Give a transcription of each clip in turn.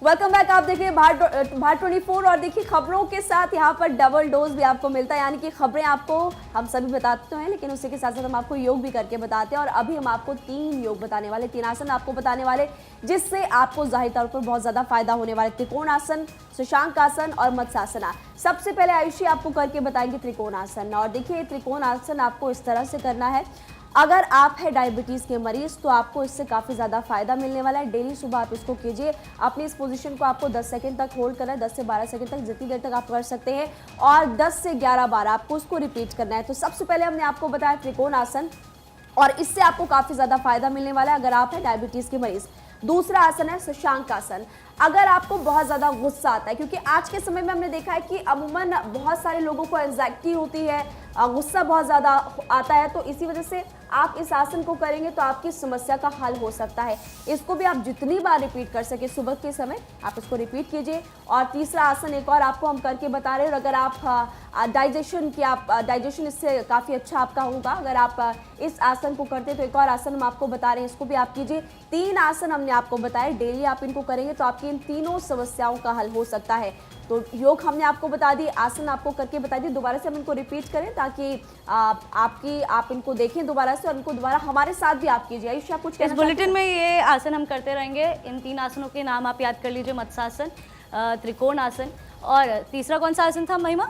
Welcome back. आप देख रहे हैं भारत 24 और देखिए खबरों के साथ यहाँ पर डबल डोज भी आपको मिलता है, यानी कि खबरें आपको हम सभी बताते हैं, लेकिन उसी के साथ साथ हम आपको योग भी करके बताते हैं। और अभी हम आपको 3 योग बताने वाले, 3 आसन आपको बताने वाले, जिससे आपको जाहिर तौर पर बहुत ज्यादा फायदा होने वाला है। त्रिकोण आसन, शशांक आसन और मत्स्यासन। सबसे पहले आयुषी आपको करके बताएंगे त्रिकोण आसन। और देखिए त्रिकोण आसन आपको इस तरह से करना है, अगर आप है डायबिटीज़ के मरीज तो आपको इससे काफ़ी ज़्यादा फायदा मिलने वाला है। डेली सुबह आप इसको कीजिए। अपनी इस पोजीशन को आपको 10 सेकंड तक होल्ड करना है, 10 से 12 सेकंड तक, जितनी देर तक आप कर सकते हैं, और 10 से 11 बार आपको उसको रिपीट करना है। तो सबसे पहले हमने आपको बताया त्रिकोण आसन, और इससे आपको काफ़ी ज़्यादा फायदा मिलने वाला है अगर आप है डायबिटीज़ के मरीज। दूसरा आसन है शशांक आसन। अगर आपको बहुत ज़्यादा गुस्सा आता है, क्योंकि आज के समय में हमने देखा है कि अमूमन बहुत सारे लोगों को एंजाइटी होती है, गुस्सा बहुत ज़्यादा आता है, तो इसी वजह से आप इस आसन को करेंगे तो आपकी समस्या का हल हो सकता है। इसको भी आप जितनी बार रिपीट कर सके सुबह के समय आप इसको रिपीट कीजिए। और तीसरा आसन एक और आपको हम करके बता रहे हैं, और अगर आप डाइजेशन इससे काफ़ी अच्छा आपका होगा अगर आप इस आसन को करते हैं, तो एक और आसन हम आपको बता रहे हैं, इसको भी आप कीजिए। 3 आसन हमने आपको बताए, डेली आप इनको करेंगे तो आपकी इन तीनों समस्याओं का हल हो सकता है। तो योग हमने आपको बता दी, आसन आपको करके बता दी, दोबारा से हम इनको रिपीट करें ताकि आप इनको देखें दोबारा से, और इनको दोबारा हमारे साथ भी आप कीजिए। आयुष, आप कुछ इस बुलेटिन में ये आसन हम करते रहेंगे। इन 3 आसनों के नाम आप याद कर लीजिए, मत्स्यासन, त्रिकोण आसन, और तीसरा कौन सा आसन था महिमा?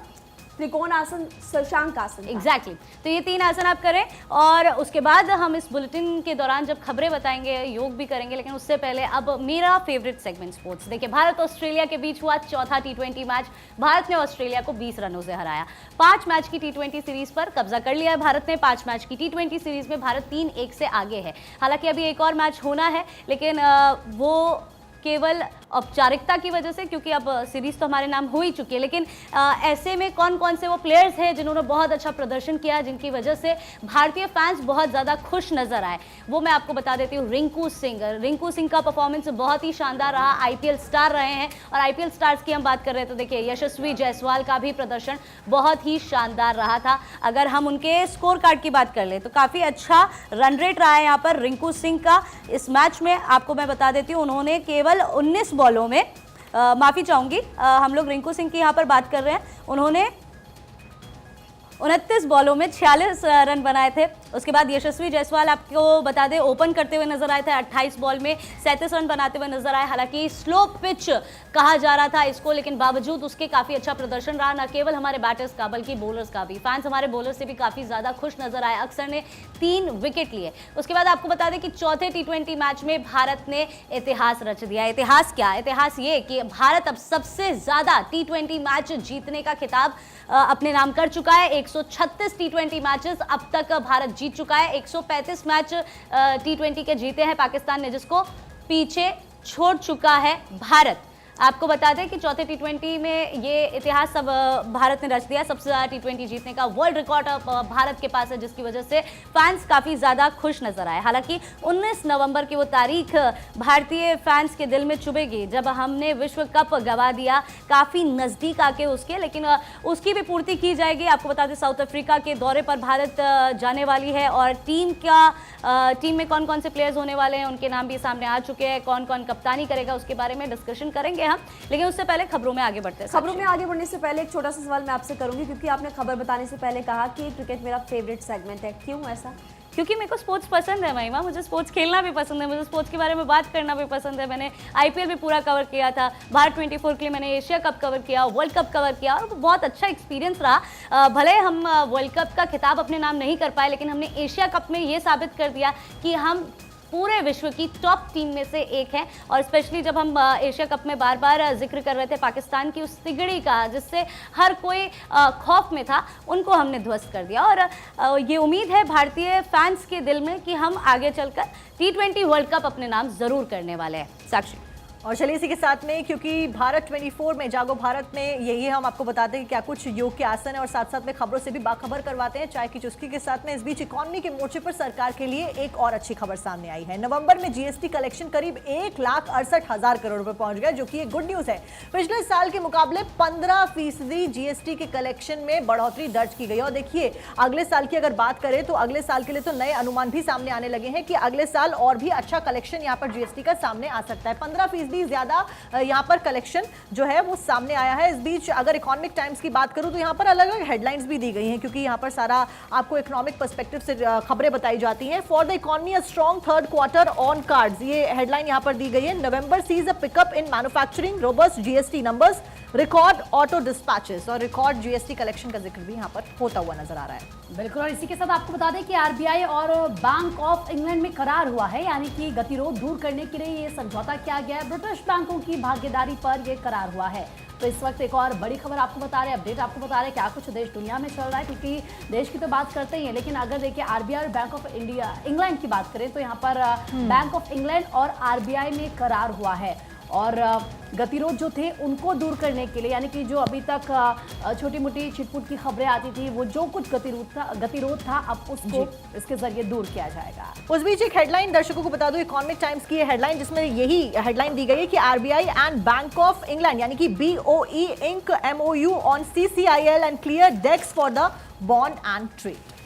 त्रिकोण आसन, शशांक आसन। एग्जैक्टली। तो ये 3 आसन आप करें, और उसके बाद हम इस बुलेटिन के दौरान जब खबरें बताएंगे, योग भी करेंगे, लेकिन उससे पहले अब मेरा फेवरेट सेगमेंट स्पोर्ट्स। देखिए, भारत ऑस्ट्रेलिया के बीच हुआ चौथा T20 मैच। भारत ने ऑस्ट्रेलिया को 20 रनों से हराया। 5 मैच की T20 सीरीज पर कब्जा कर लिया है भारत ने। 5 मैच की T20 सीरीज में भारत 3-1 से आगे है। हालांकि अभी एक और मैच होना है, लेकिन वो केवल औपचारिकता की वजह से, क्योंकि अब सीरीज तो हमारे नाम हो ही चुकी है। लेकिन ऐसे में कौन कौन से वो प्लेयर्स हैं जिन्होंने बहुत अच्छा प्रदर्शन किया, जिनकी वजह से भारतीय फैंस बहुत ज़्यादा खुश नजर आए, वो मैं आपको बता देती हूँ। रिंकू सिंह का परफॉर्मेंस बहुत ही शानदार रहा। IPL स्टार रहे हैं, और IPL स्टार्स की हम बात कर रहे हैं तो देखिए यशस्वी जायसवाल का भी प्रदर्शन बहुत ही शानदार रहा था। अगर हम उनके स्कोर कार्ड की बात कर ले तो काफ़ी अच्छा रन रेट रहा है यहाँ पर रिंकू सिंह का। इस मैच में आपको मैं बता देती हूँ, उन्होंने केवल 19 बॉलों में माफ़ी चाहूँगी, हम लोग रिंकू सिंह की यहाँ पर बात कर रहे हैं, उन्होंने 29 बॉलों में 46 रन बनाए थे। उसके बाद यशस्वी जायसवाल आपको बता दें ओपन करते हुए नजर आए थे, 28 बॉल में 37 रन बनाते हुए नजर आए। हालांकि स्लो पिच कहा जा रहा था इसको, लेकिन बावजूद उसके काफ़ी अच्छा प्रदर्शन रहा, न केवल हमारे बैटर्स का बल्कि बॉलर्स का भी। फैंस हमारे बॉलर से भी काफ़ी ज़्यादा खुश नजर आए। अक्सर ने 3 विकेट लिए। उसके बाद आपको बता दें कि चौथे T20 मैच में भारत ने इतिहास रच दिया। इतिहास क्या? इतिहास ये कि भारत अब सबसे ज़्यादा T20 मैच जीतने का खिताब अपने नाम कर चुका है। 136 T20 मैचेस अब तक भारत जीत चुका है। 135 मैच T20 के जीते हैं पाकिस्तान ने, जिसको पीछे छोड़ चुका है भारत। आपको बता दें कि चौथे T20 में ये इतिहास अब भारत ने रच दिया। सबसे ज़्यादा T20 जीतने का वर्ल्ड रिकॉर्ड अब भारत के पास है, जिसकी वजह से फैंस काफ़ी ज़्यादा खुश नजर आए। हालांकि 19 नवंबर की वो तारीख भारतीय फैंस के दिल में चुभेगी जब हमने विश्व कप गंवा दिया, काफ़ी नज़दीक आके उसके, लेकिन उसकी भी पूर्ति की जाएगी। आपको बता दें साउथ अफ्रीका के दौरे पर भारत जाने वाली है, और टीम में कौन कौन से प्लेयर्स होने वाले हैं उनके नाम भी सामने आ चुके हैं। कौन कौन कप्तानी करेगा उसके बारे में डिस्कशन करेंगे हम, लेकिन उससे पहले खबरों में आगे बढ़ते हैं। खबरों में आगे बढ़ने से पहले एक छोटा सा सवाल मैं आपसे करूंगी, क्योंकि आपने खबर बताने से पहले कहा कि क्रिकेट मेरा फेवरेट सेगमेंट है। क्यों ऐसा? क्योंकि मेरे को स्पोर्ट्स पसंद है महिमा, मुझे स्पोर्ट्स खेलना भी पसंद है, मुझे स्पोर्ट्स के बारे में बात करना भी पसंद है। मैंने IPL भी पूरा कवर किया था, भारत 24 के लिए मैंने एशिया कप कवर किया, वर्ल्ड कप कवर किया, और बहुत अच्छा एक्सपीरियंस रहा। भले हम वर्ल्ड कप का खिताब अपने नाम नहीं कर पाए, लेकिन हमने एशिया कप में ये साबित कर दिया कि हम पूरे विश्व की टॉप टीम में से एक है। और स्पेशली जब हम एशिया कप में बार बार जिक्र कर रहे थे पाकिस्तान की उस तिगड़ी का, जिससे हर कोई खौफ में था, उनको हमने ध्वस्त कर दिया। और ये उम्मीद है भारतीय फैंस के दिल में कि हम आगे चलकर T20 वर्ल्ड कप अपने नाम जरूर करने वाले हैं। साक्षी, और चलिए इसी के साथ में, क्योंकि भारत 24 में जागो भारत में यही हम आपको बताते हैं कि क्या कुछ योग के आसन है, और साथ साथ में खबरों से भी बाखबर करवाते हैं चाय की चुस्की के साथ में। इस बीच इकोनॉमी के मोर्चे पर सरकार के लिए एक और अच्छी खबर सामने आई है। नवंबर में GST कलेक्शन करीब 1,68,000 करोड़ रुपए पहुंच गया, जो कि एक गुड न्यूज है। पिछले साल के मुकाबले 15% GST के कलेक्शन में बढ़ोतरी दर्ज की गई। और देखिए अगले साल की अगर बात करें तो अगले साल के लिए तो नए अनुमान भी सामने आने लगे हैं कि अगले साल और भी अच्छा कलेक्शन यहाँ पर GST का सामने आ सकता है। 15% फीसदी ज्यादा यहाँ पर कलेक्शन जो है वो सामने आया है। इस बीच अगर इकोनॉमिक टाइम्स की बात करूं तो यहाँ पर अलग अलग हेडलाइंस भी दी गई हैं, क्योंकि यहाँ पर सारा आपको इकोनॉमिक पर्सपेक्टिव से खबरें बताई जाती हैं। For the economy a strong third quarter on cards, ये हेडलाइन यहाँ पर दी गई है। November sees a pickup in manufacturing, robust GST numbers, record auto dispatches और रिकॉर्ड जीएसटी कलेक्शन का जिक्र भी यहाँ पर होता हुआ नजर आ रहा है। बिल्कुल, और इसी के साथ आपको बता दें कि आरबीआई और बैंक ऑफ इंग्लैंड में करार हुआ है, यानी कि गतिरोध दूर करने के लिए ये समझौता किया गया है। ब्रिटिश बैंकों की भागीदारी पर यह करार हुआ है। तो इस वक्त एक और बड़ी खबर आपको बता रहे हैं, अपडेट आपको बता रहे हैं क्या कुछ देश दुनिया में चल रहा है, क्योंकि देश की तो बात करते ही हैं, लेकिन अगर देखिए आरबीआई और बैंक ऑफ इंग्लैंड की बात करें तो यहाँ पर बैंक ऑफ इंग्लैंड और आरबीआई में करार हुआ है। और गतिरोध जो थे उनको दूर करने के लिए, यानी कि जो अभी तक छोटी मोटी छिटपुट की खबरें आती थी, वो जो कुछ गतिरोध था अब उसको इसके जरिए दूर किया जाएगा। उस बीच एक हेडलाइन दर्शकों को बता दूं, इकोनॉमिक टाइम्स की हेडलाइन, जिसमें यही हेडलाइन दी गई है कि RBI and Bank of England यानी कि BOE inks MOU on CCIL and clear desk for the bond and trade.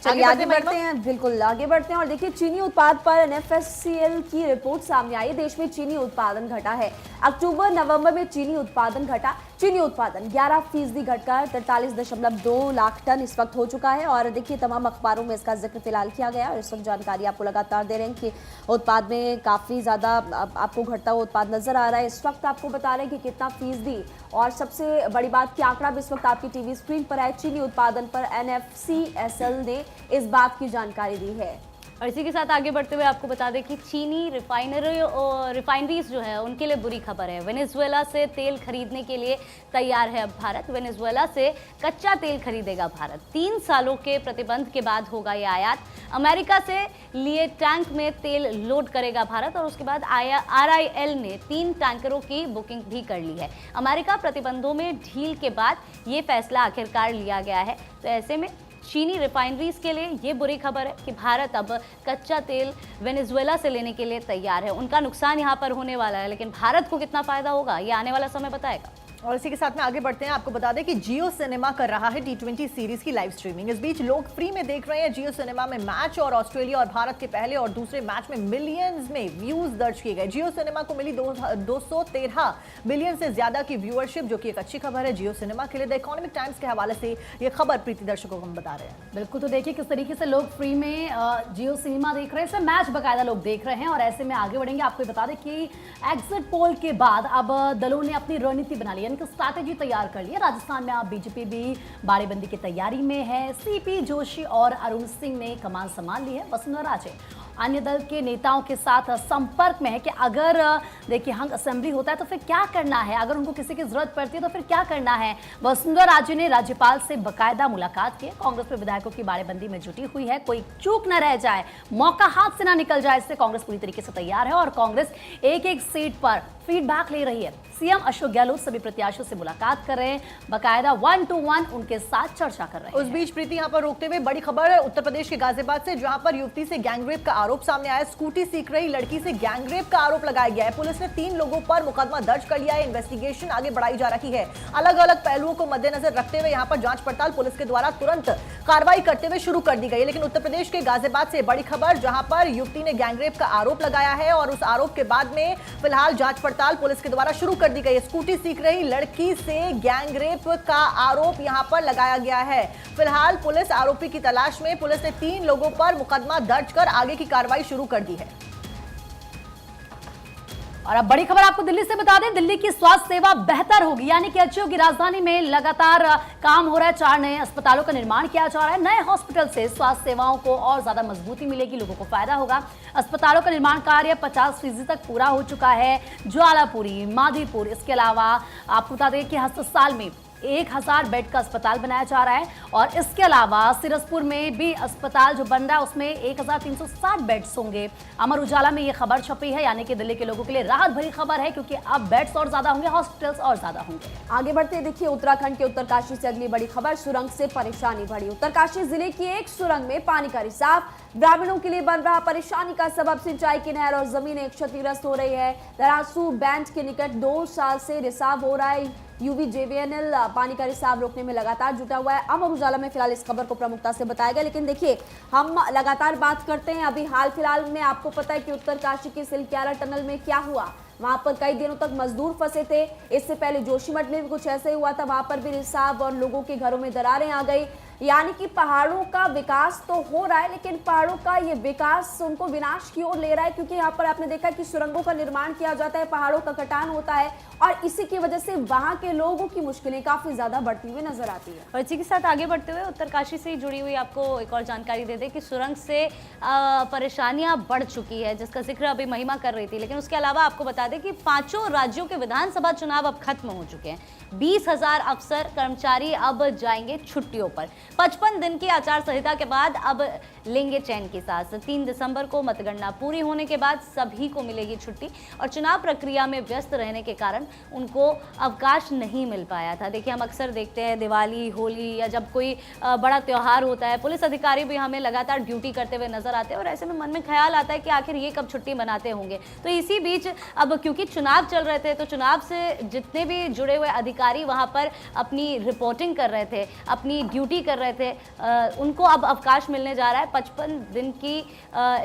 चलिए आगे बढ़ते हैं, बिल्कुल आगे बढ़ते हैं। और देखिए चीनी उत्पाद पर एनएफएससीएल की रिपोर्ट सामने आई। देश में चीनी उत्पादन घटा है। अक्टूबर नवंबर में चीनी उत्पादन घटा। चीनी उत्पादन 11% घटकर 43.2 लाख टन इस वक्त हो चुका है। और देखिए तमाम अखबारों में इसका जिक्र फिलहाल किया गया और इस वक्त जानकारी आपको लगातार दे रहे हैं कि उत्पाद में काफ़ी ज़्यादा आपको घटता हुआ उत्पाद नजर आ रहा है। इस वक्त आपको बता रहे हैं कि कितना फीसदी, और सबसे बड़ी बात की आंकड़ा भी इस वक्त आपकी टीवी स्क्रीन पर है। चीनी उत्पादन पर एनएफसीएसएल ने इस बात की जानकारी दी है। और इसी के साथ आगे बढ़ते हुए आपको बता दें कि चीनी रिफाइनरीज जो है उनके लिए बुरी खबर है। वेनेजुएला से तेल खरीदने के लिए तैयार है अब भारत। वेनेजुएला से कच्चा तेल खरीदेगा भारत। 3 सालों के प्रतिबंध के बाद होगा ये आयात। अमेरिका से लिए टैंक में तेल लोड करेगा भारत और उसके बाद आरआईएल ने 3 टैंकरों की बुकिंग भी कर ली है। अमेरिका प्रतिबंधों में ढील के बाद ये फैसला आखिरकार लिया गया है। तो ऐसे में चीनी रिफाइनरीज के लिए ये बुरी खबर है कि भारत अब कच्चा तेल वेनेजुएला से लेने के लिए तैयार है। उनका नुकसान यहाँ पर होने वाला है, लेकिन भारत को कितना फायदा होगा ये आने वाला समय बताएगा। और इसी के साथ में आगे बढ़ते हैं, आपको बता दें कि जियो सिनेमा कर रहा है T20 सीरीज की लाइव स्ट्रीमिंग। इस बीच लोग फ्री में देख रहे हैं जियो सिनेमा में मैच, और ऑस्ट्रेलिया और भारत के पहले और दूसरे मैच में मिलियंस में व्यूज दर्ज किए गए। जियो सिनेमा को मिली 213 मिलियन से ज्यादा की व्यूअरशिप, जो कि एक अच्छी खबर है जियो सिनेमा के लिए। द इकोनॉमिक टाइम्स के हवाले से ये खबर प्रीति दर्शकों को हम बता रहे हैं। बिल्कुल, तो देखिए किस तरीके से लोग फ्री में जियो सिनेमा देख रहे हैं, इसमें मैच बाकायदा लोग देख रहे हैं। और ऐसे में आगे बढ़ेंगे, आपको बता दें कि एग्जिट पोल के बाद अब दलों ने अपनी रणनीति बना ली, यानी कि स्ट्रैटेजी तैयार कर लिया। राजस्थान में आप बीजेपी भी बाड़ेबंदी की तैयारी में है। सीपी जोशी और अरुण सिंह ने कमान संभाल ली है। वसुंधरा राजे अन्य दल के नेताओं के साथ संपर्क में है कि अगर देखिए हंग असेंबली होता है तो फिर क्या करना है, अगर उनको किसी की जरूरत पड़ती है तो फिर क्या करना है। वसुंधरा राजे ने राज्यपाल से बकायदा मुलाकात की। कांग्रेस में विधायकों की बाड़ेबंदी में जुटी हुई है, कोई चूक न रह जाए, मौका हाथ से ना निकल जाए, इससे कांग्रेस पूरी तरीके से तैयार है। और कांग्रेस एक एक सीट पर फीडबैक ले रही है। सीएम अशोक गहलोत सभी प्रत्याशियों से मुलाकात कर रहे हैं, बकायदा 1-to-1 उनके साथ चर्चा कर रहे हैं। उस बीच प्रीति यहाँ पर रोकते हुए बड़ी खबर है उत्तर प्रदेश के गाजियाबाद से, जहां पर युवती से गैंगरेप का आरोप सामने आया। स्कूटी सीख रही लड़की से गैंगरेप का आरोप लगाया गया है। पुलिस ने 3 लोगों पर मुकदमा दर्ज कर लिया है। इन्वेस्टिगेशन आगे बढ़ाई जा रही है। अलग अलग पहलुओं को मद्देनजर रखते हुए यहाँ पर जांच पड़ताल पुलिस के द्वारा तुरंत कार्रवाई करते हुए शुरू कर दी गई है। लेकिन उत्तर प्रदेश के गाजियाबाद से बड़ी खबर, जहां पर युवती ने गैंगरेप का आरोप लगाया है और उस आरोप के बाद में फिलहाल जांच पड़ताल पुलिस के द्वारा शुरू कर दी गई है। स्कूटी सीख रही लड़की से गैंगरेप का आरोप यहां पर लगाया गया है। फिलहाल पुलिस आरोपी की तलाश में, पुलिस ने 3 लोगों पर मुकदमा दर्ज कर आगे की कार्रवाई शुरू कर दी है। और अब बड़ी खबर आपको दिल्ली से बता दें, दिल्ली की स्वास्थ्य सेवा बेहतर होगी, यानी कि एचओ की राजधानी में लगातार काम हो रहा है। 4 नए अस्पतालों का निर्माण किया जा रहा है। नए हॉस्पिटल से स्वास्थ्य सेवाओं को और ज्यादा मजबूती मिलेगी, लोगों को फायदा होगा। अस्पतालों का निर्माण कार्य 50% तक पूरा हो चुका है। ज्वालापुरी, माधीपुर, इसके अलावा आपको बता दें कि हस्तसाल में 1000 बेड का अस्पताल बनाया जा रहा है। और इसके अलावा सिरसपुर में भी अस्पताल जो बन रहा है उसमें 1360 बेड्स होंगे। अमर उजाला में ये खबर छपी है, यानी कि दिल्ली के लोगों के लिए राहत भरी खबर है, क्योंकि अब बेड्स और ज्यादा होंगे, हॉस्पिटल्स और ज्यादा होंगे। आगे बढ़ते देखिए उत्तराखंड के उत्तरकाशी से अगली बड़ी खबर, सुरंग से परेशानी बढ़ी। उत्तरकाशी जिले की एक सुरंग में पानी का रिसाव, ग्रामीणों के लिए बन रहा परेशानी का सबब। सिंचाई की नहर और जमीनें क्षतिग्रस्त हो रही है। दरासू बैंड के निकट 2 साल से रिसाव हो रहा है। UVJVNL पानी का रिसाव रोकने में लगातार जुटा हुआ है। अमर उजाला में फिलहाल इस खबर को प्रमुखता से बताया गया। लेकिन देखिए हम लगातार बात करते हैं, अभी हाल फिलहाल में आपको पता है कि उत्तरकाशी के सिलक्यारा टनल में क्या हुआ। वहां पर कई दिनों तक मजदूर फंसे थे। इससे पहले जोशीमठ में भी कुछ ऐसे हुआ था, वहां पर भी रिसाव और लोगों के घरों में दरारें आ गई। यानी कि पहाड़ों का विकास तो हो रहा है, लेकिन पहाड़ों का ये विकास उनको विनाश की ओर ले रहा है, क्योंकि यहाँ पर आपने देखा कि सुरंगों का निर्माण किया जाता है, पहाड़ों का कटान होता है और इसी की वजह से वहां के लोगों की मुश्किलें काफी ज्यादा बढ़ती हुई नजर आती है। और इसी के साथ आगे बढ़ते हुए उत्तरकाशी से जुड़ी हुई आपको एक और जानकारी दे दें कि सुरंग से परेशानियां बढ़ चुकी है, जिसका जिक्र अभी महिमा कर रही थी। लेकिन उसके अलावा आपको बता दें कि 5 राज्यों के विधानसभा चुनाव अब खत्म हो चुके हैं। 20,000 अफसर कर्मचारी अब जाएंगे छुट्टियों पर। 55 दिन की आचार संहिता के बाद अब लेंगे चैन की सांस। 3 दिसंबर को मतगणना पूरी होने के बाद सभी को मिलेगी छुट्टी और चुनाव प्रक्रिया में व्यस्त रहने के कारण उनको अवकाश नहीं मिल पाया था। देखिए, हम अक्सर देखते हैं दिवाली, होली या जब कोई बड़ा त्यौहार होता है, पुलिस अधिकारी भी हमें लगातार ड्यूटी करते हुए नजर आते हैं और ऐसे में मन में ख्याल आता है कि आखिर ये कब छुट्टी मनाते होंगे। तो इसी बीच अब क्योंकि चुनाव चल रहे थे, तो चुनाव से जितने भी जुड़े हुए अधिकारी वहां पर अपनी रिपोर्टिंग कर रहे थे, अपनी ड्यूटी कर रहे थे, उनको अब अवकाश मिलने जा रहा है। 55 दिन की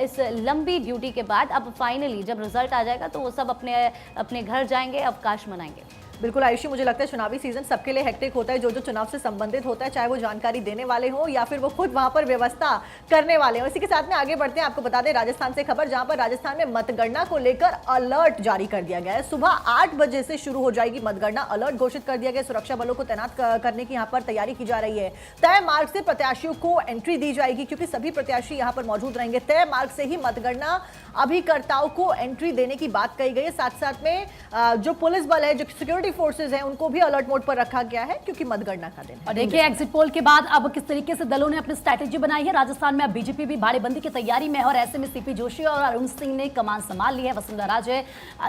इस लंबी ड्यूटी के बाद अब फाइनली जब रिजल्ट आ जाएगा तो वो सब अपने अपने घर जाएंगे, अवकाश मनाएंगे। बिल्कुल आयुषी, मुझे लगता है चुनावी सीजन सबके लिए हेक्टिक होता है, जो चुनाव से संबंधित होता है, चाहे वो जानकारी देने वाले हो या फिर वो खुद वहां पर व्यवस्था करने वाले हो। इसी के साथ में आगे बढ़ते हैं, आपको बता दें राजस्थान से खबर, जहां पर राजस्थान में मतगणना को लेकर अलर्ट जारी कर दिया गया है। सुबह 8 बजे से शुरू हो जाएगी मतगणना, अलर्ट घोषित कर दिया गया। सुरक्षा बलों को तैनात करने की यहाँ पर तैयारी की जा रही है। तय मार्ग से प्रत्याशियों को एंट्री दी जाएगी, क्योंकि सभी प्रत्याशी यहाँ पर मौजूद रहेंगे। तय मार्ग से ही मतगणना अभिकर्ताओं को एंट्री देने की बात कही गई है। साथ साथ में जो पुलिस बल है, जो सिक्योरिटी फोर्सेज हैं, उनको भी अलर्ट मोड पर रखा गया है, क्योंकि मतगणना का दिन है। और देखिए एग्जिट पोल के बाद अब किस तरीके से दलों ने अपनी स्ट्रैटेजी बनाई है। राजस्थान में अब बीजेपी भी भाड़ेबंदी की तैयारी में है और ऐसे में सीपी जोशी और अरुण सिंह ने कमान संभाल ली है। वसुंधरा राजे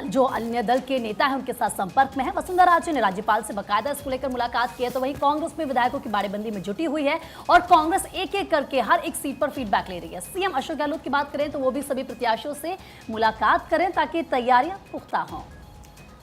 जो अन्य दल के नेता हैं उनके साथ संपर्क में है। वसुंधरा राजे ने राज्यपाल से बाकायदा इसको लेकर मुलाकात की है। तो वहीं कांग्रेस में विधायकों की भाड़ेबंदी में जुटी हुई है और कांग्रेस एक एक करके हर एक सीट पर फीडबैक ले रही है। सीएम अशोक गहलोत की बात करें तो वो भी सभी प्रत्याशियों से मुलाकात करें ताकि तैयारियां पुख्ता हों।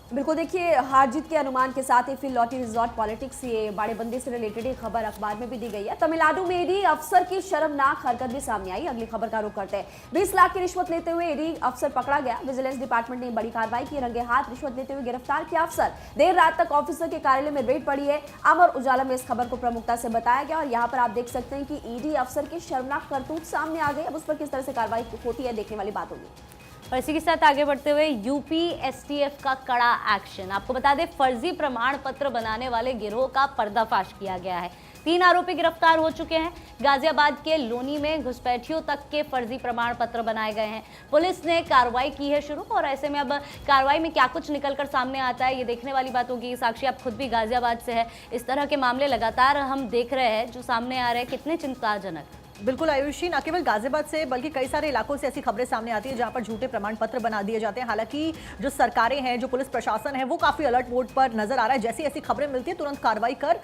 बिल्कुल, देखिए हार जीत के अनुमान के साथ ही फिर लॉटरी रिजॉर्ट पॉलिटिक्स, ये बाड़ेबंदी से रिलेटेड एक खबर अखबार में भी दी गई है। तमिलनाडु में ईडी अफसर की शर्मनाक हरकत भी सामने आई। अगली खबर का रुख करते हैं। 20 लाख की रिश्वत लेते हुए ईडी अफसर पकड़ा गया। विजिलेंस डिपार्टमेंट ने बड़ी कार्रवाई की। रंगे हाथ रिश्वत लेते हुए गिरफ्तार किया अफसर। देर रात तक ऑफिसर के कार्यालय में रेड पड़ी है। अमर उजाला में इस खबर को प्रमुखता से बताया गया और यहाँ पर आप देख सकते हैं कि ईडी अफसर की शर्मनाक करतूत सामने आ गई। अब उस पर किस तरह से कार्रवाई होती है देखने वाली बात होगी। और इसी के साथ आगे बढ़ते हुए यूपी एसटीएफ का कड़ा एक्शन। आपको बता दें फर्जी प्रमाण पत्र बनाने वाले गिरोह का पर्दाफाश किया गया है। 3 आरोपी गिरफ्तार हो चुके हैं। गाजियाबाद के लोनी में घुसपैठियों तक के फर्जी प्रमाण पत्र बनाए गए हैं। पुलिस ने कार्रवाई की है शुरू और ऐसे में अब कार्रवाई में क्या कुछ निकलकर सामने आता है ये देखने वाली बात होगी। साक्षी, आप खुद भी गाजियाबाद से है, इस तरह के मामले लगातार हम देख रहे हैं जो सामने आ रहे हैं, कितने चिंताजनक। बिल्कुल आयुषी, न केवल गाजियाबाद से बल्कि कई सारे इलाकों से ऐसी खबरें सामने आती है जहां पर झूठे प्रमाण पत्र बना दिए जाते हैं। हालांकि जो सरकारें हैं, जो पुलिस प्रशासन है, वो काफी अलर्ट मोड पर नजर आ रहा है। जैसी ऐसी खबरें मिलती है तुरंत कार्रवाई कर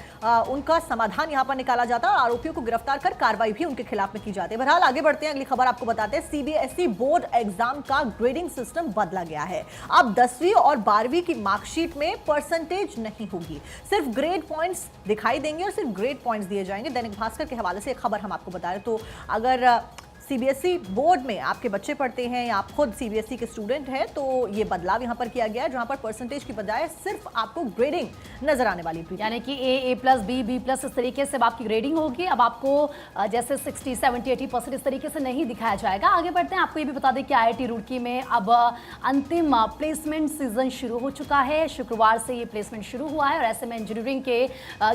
उनका समाधान यहां पर निकाला जाता है और आरोपियों को गिरफ्तार कर कार्रवाई भी उनके खिलाफ में की जाती है। बहरहाल आगे बढ़ते हैं, अगली खबर आपको बताते हैं। सीबीएसई बोर्ड एग्जाम का ग्रेडिंग सिस्टम बदला गया है। अब 10वीं और 12वीं की मार्कशीट में परसेंटेज नहीं होगी, सिर्फ ग्रेड पॉइंट्स दिखाई देंगे और सिर्फ ग्रेड पॉइंट्स दिए जाएंगे। दैनिक भास्कर के हवाले से एक खबर हम आपको बता रहे हैं। तो अगर सीबीएसई बोर्ड में आपके बच्चे पढ़ते हैं या आप खुद सीबीएसई के स्टूडेंट हैं तो ये बदलाव यहां पर किया गया है, जहां पर परसेंटेज की बजाय सिर्फ आपको ग्रेडिंग नजर आने वाली है। यानी कि ए प्लस बी प्लस इस तरीके से अब आपकी ग्रेडिंग होगी। अब आपको जैसे 60, 70, 80% इस तरीके से नहीं दिखाया जाएगा। आगे बढ़ते हैं, आपको ये भी बता दें कि IIT रुड़की में अब अंतिम प्लेसमेंट सीजन शुरू हो चुका है। शुक्रवार से ये प्लेसमेंट शुरू हुआ है और ऐसे में इंजीनियरिंग के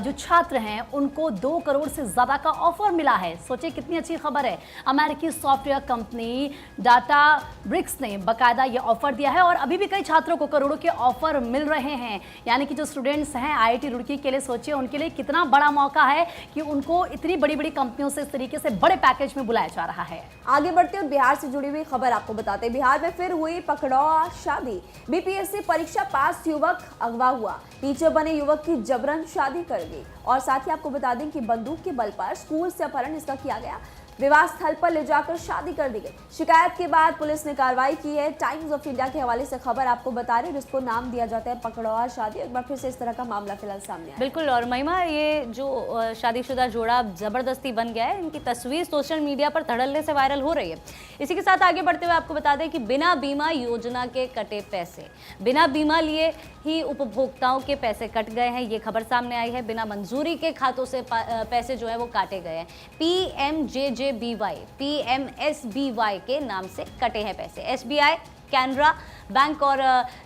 जो छात्र हैं उनको 2 करोड़ से ज्यादा का ऑफर मिला है। सोचिए कितनी अच्छी खबर है। अमेरिकी सॉफ्टवेयर कंपनी डाटा ब्रिक्स ने बकायदा ये ऑफर दिया है और अभी भी कई छात्रों को करोड़ों के ऑफर मिल रहे हैं। यानी कि जो स्टूडेंट्स हैं IIT रुड़की के लिए, सोचिए उनके लिए कितना बड़ा मौका है कि उनको इतनी बड़ी बड़ी कंपनियों से इस तरीके से बड़े पैकेज में बुलाया जा रहा है। आगे बढ़ते हैं, बिहार से जुड़ी हुई खबर आपको बताते हैं। बिहार में फिर हुई पकड़ौआ शादी। बीपीएससी परीक्षा पास युवक अगवा हुआ। टीचर बने युवक की जबरन शादी कर दी और साथ ही आपको बता दें कि बंदूक के बल पर स्कूल से अपहरण इसका किया गया। विवाह स्थल पर ले जाकर शादी कर दी गई। शिकायत के बाद पुलिस ने कार्रवाई की है। टाइम्स ऑफ इंडिया के हवाले से खबर आपको बता रहे हैं, जिसको नाम दिया जाता है पकड़वा शादी। एक बार फिर से इस तरह का मामला फिलहाल सामने आया। बिल्कुल। और महिमा, ये जो शादीशुदा जोड़ा जबरदस्ती बन गया है, इनकी तस्वीर सोशल मीडिया पर धड़ल्ले से वायरल हो रही है। इसी के साथ आगे बढ़ते हुए आपको बता दें कि बिना बीमा योजना के कटे पैसे, बिना बीमा लिए ही उपभोक्ताओं के पैसे कट गए हैं। ये खबर सामने आई है। बिना मंजूरी के खातों से पैसे जो है वो काटे गए हैं। PMJJBY, PMSBY के नाम से कटे हैं पैसे। SBI, कैनरा बैंक और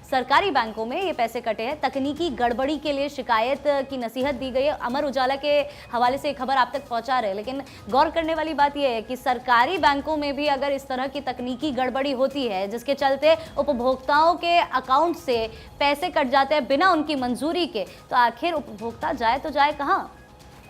सरकारी बैंकों में ये पैसे कटे हैं। तकनीकी गड़बड़ी के लिए शिकायत की नसीहत दी गई है। अमर उजाला के हवाले से खबर आप तक पहुंचा रहे हैं, लेकिन गौर करने वाली बात यह है कि सरकारी बैंकों में भी अगर इस तरह की तकनीकी गड़बड़ी होती है जिसके चलते उपभोक्ताओं के अकाउंट से पैसे कट जाते हैं बिना उनकी मंजूरी के, तो आखिर उपभोक्ता जाए तो जाए कहाँ।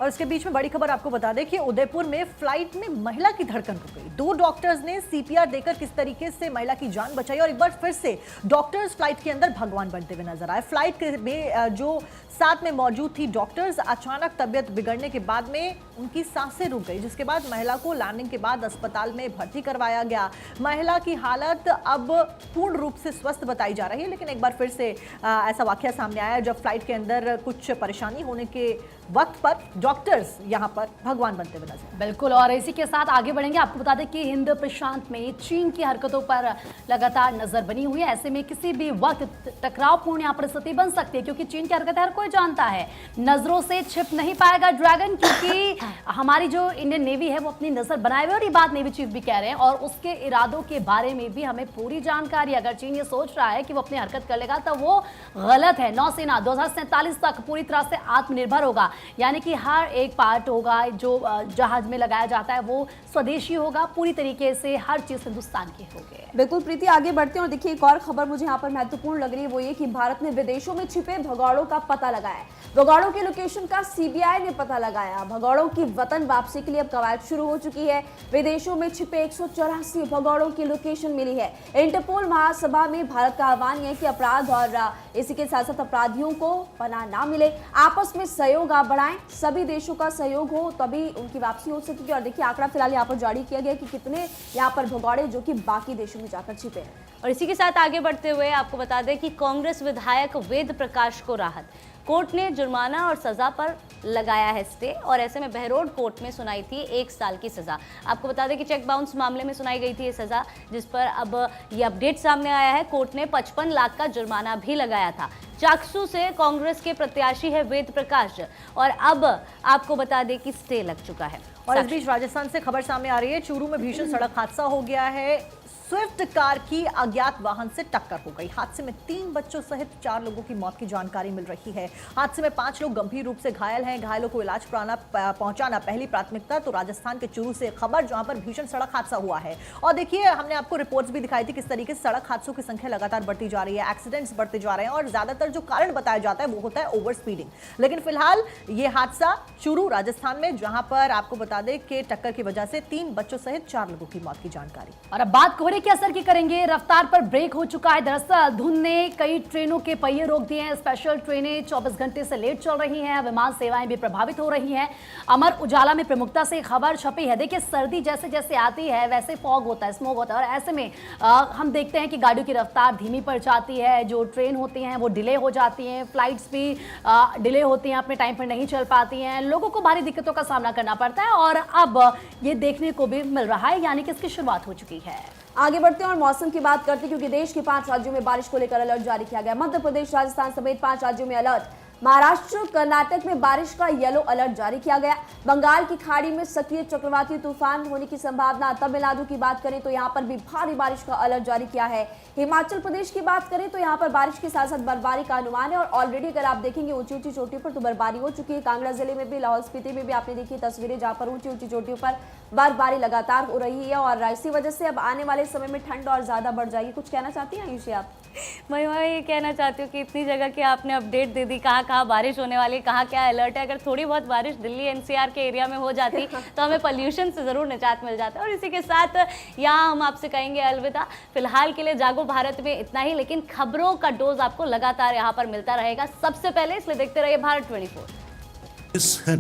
और इसके बीच में बड़ी खबर आपको बता दें कि उदयपुर में फ्लाइट में महिला की धड़कन रुक गई। 2 डॉक्टर्स ने CPR देकर किस तरीके से महिला की जान बचाई, और एक बार फिर से डॉक्टर्स फ्लाइट के अंदर भगवान बनते हुए नजर आए। फ्लाइट में जो साथ में मौजूद थी डॉक्टर्स, अचानक तबियत बिगड़ने के बाद में उनकी सांसें रुक गई, जिसके बाद महिला को लैंडिंग के बाद अस्पताल में भर्ती करवाया गया। महिला की हालत अब पूर्ण रूप से स्वस्थ बताई जा रही है, लेकिन एक बार फिर से ऐसा वाकया सामने आया जब फ्लाइट के अंदर कुछ परेशानी होने के वक्त पर डॉक्टर्स यहां पर भगवान बनते हुए नजर। बिल्कुल। और इसी के साथ आगे बढ़ेंगे। आपको बता दें कि हिंद प्रशांत में चीन की हरकतों पर लगातार नजर बनी हुई है। ऐसे में किसी भी वक्त टकरावपूर्ण यहाँ पर स्थिति बन सकती है, क्योंकि चीन की हरकतें हर कोई जानता है। नजरों से छिप नहीं पाएगा ड्रैगन, क्योंकि हमारी जो इंडियन नेवी है वो अपनी नजर बनाए हुए, और ये बात नेवी चीफ भी कह रहे हैं, और उसके इरादों के बारे में भी हमें पूरी जानकारी। अगर चीन ये सोच रहा है कि वो अपनी हरकत कर लेगा तो वो गलत है। नौसेना 2047 तक पूरी तरह से आत्मनिर्भर होगा, यानी कि हर एक पार्ट होगा जो जहाज में लगाया जाता है वो स्वदेशी होगा, पूरी तरीके से हर चीज हिंदुस्तान की होगी। बिल्कुल प्रीति, आगे बढ़ते हैं और देखिए एक और खबर मुझे यहाँ पर महत्वपूर्ण लग रही है, वो ये कि भारत ने विदेशों में छिपे भगौड़ों का पता लगाया है। भगौड़ों के लोकेशन का CBI ने पता लगाया। भगौड़ों की वतन वापसी के लिए अब कवायद शुरू हो चुकी है। विदेशों में छिपे 184 भगौड़ों की लोकेशन मिली है। इंटरपोल महासभा में भारत का आह्वान है कि अपराध और इसी के साथ साथ अपराधियों को पनाह ना मिले, आपस में सहयोग आप बढ़ाएं, सभी देशों का सहयोग हो तभी उनकी वापसी हो सकेगी। और देखिए आंकड़ा फिलहाल यहाँ पर जारी किया गया कि कितने यहाँ पर भगौड़े जो कि बाकी देशों में जाकर छिपे हैं। और इसी के साथ आगे बढ़ते हुए आपको बता दें कि कांग्रेस विधायक वेद प्रकाश को राहत। कोर्ट ने जुर्माना और सजा पर लगाया है स्टे, और ऐसे में बहरोड कोर्ट में सुनाई थी 1 साल की सजा। आपको बता दें कि चेक बाउंस मामले में सुनाई गई थी ये सजा, जिस पर अब ये अपडेट सामने आया है। कोर्ट ने 55 लाख का जुर्माना भी लगाया था। चाकसू से कांग्रेस के प्रत्याशी है वेद प्रकाश, और अब आपको बता दें कि स्टे लग चुका है। और इस बीच राजस्थान से खबर सामने आ रही है। चूरू में भीषण सड़क हादसा हो गया है। स्विफ्ट कार की अज्ञात वाहन से टक्कर हो गई। हादसे में 3 बच्चों सहित 4 लोगों की मौत की जानकारी मिल रही है। हादसे में 5 लोग गंभीर रूप से घायल हैं। घायलों को इलाज पहुंचाना पहली प्राथमिकता। तो राजस्थान के चूरू से खबर, जहां पर भीषण सड़क हादसा हुआ है। और देखिए, हमने आपको रिपोर्ट्स भी दिखाई थी किस तरीके से सड़क हादसों की संख्या लगातार बढ़ती जा रही है, एक्सीडेंट्स बढ़ते जा रहे हैं, और ज्यादातर जो कारण बताया जाता है वो होता है ओवर स्पीडिंग। लेकिन फिलहाल ये हादसा चूरू राजस्थान में, जहां पर आपको बता दें कि टक्कर की वजह से 3 बच्चों सहित 4 लोगों की मौत की जानकारी। और अब बात कोहरे के असर की करेंगे। रफ्तार पर ब्रेक हो चुका है। दरअसल धुंध ने कई ट्रेनों के पहिए रोक दिए हैं। स्पेशल ट्रेनें 24 घंटे से लेट चल रही हैं। विमान सेवाएं भी प्रभावित हो रही हैं। अमर उजाला में प्रमुखता से खबर छपी है। देखिए, सर्दी जैसे जैसे आती है वैसे फॉग होता है, स्मोक होता है, और ऐसे में हम देखते हैं कि गाड़ियों की रफ्तार धीमी पड़ जाती है। जो ट्रेन होती हैं वो डिले हो जाती हैं, फ्लाइट्स भी डिले होती हैं, अपने टाइम पर नहीं चल पाती हैं। लोगों को भारी दिक्कतों का सामना करना पड़ता है, और अब ये देखने को भी मिल रहा है, यानी कि इसकी शुरुआत हो चुकी है। आगे बढ़ते हैं और मौसम की बात करते हैं, क्योंकि देश के 5 राज्यों में बारिश को लेकर अलर्ट जारी किया गया। मध्य प्रदेश, राजस्थान समेत 5 राज्यों में अलर्ट। महाराष्ट्र, कर्नाटक में बारिश का येलो अलर्ट जारी किया गया। बंगाल की खाड़ी में सक्रिय चक्रवाती तूफान होने की संभावना। तमिलनाडु की बात करें तो यहां पर भी भारी बारिश का अलर्ट जारी किया है। हिमाचल प्रदेश की बात करें तो यहां पर बारिश के साथ साथ बर्फबारी का अनुमान है, और ऑलरेडी अगर आप देखेंगे ऊंची ऊंची चोटियों पर तो बर्फबारी हो चुकी है। कांगड़ा जिले में भी, लाहौल स्पीति में भी आपने देखी तस्वीरें जहां पर ऊंची ऊंची चोटियों पर बर्फबारी लगातार हो रही है, और इसी वजह से अब आने वाले समय में ठंड और ज्यादा बढ़ जाएगी। कुछ कहना चाहती हैं आयुषी आप? मैं ये कहना चाहती हूँ कि इतनी जगह की आपने अपडेट दे दी, कहाँ कहाँ बारिश होने वाली है, कहाँ क्या अलर्ट है। अगर थोड़ी बहुत बारिश दिल्ली NCR के एरिया में हो जाती तो हमें पोल्यूशन से ज़रूर निजात मिल जाता। और इसी के साथ यहाँ हम आपसे कहेंगे अलविदा। फिलहाल के लिए जागो भारत में इतना ही, लेकिन खबरों का डोज आपको लगातार यहाँ पर मिलता रहेगा सबसे पहले, इसलिए देखते रहिए भारत 24।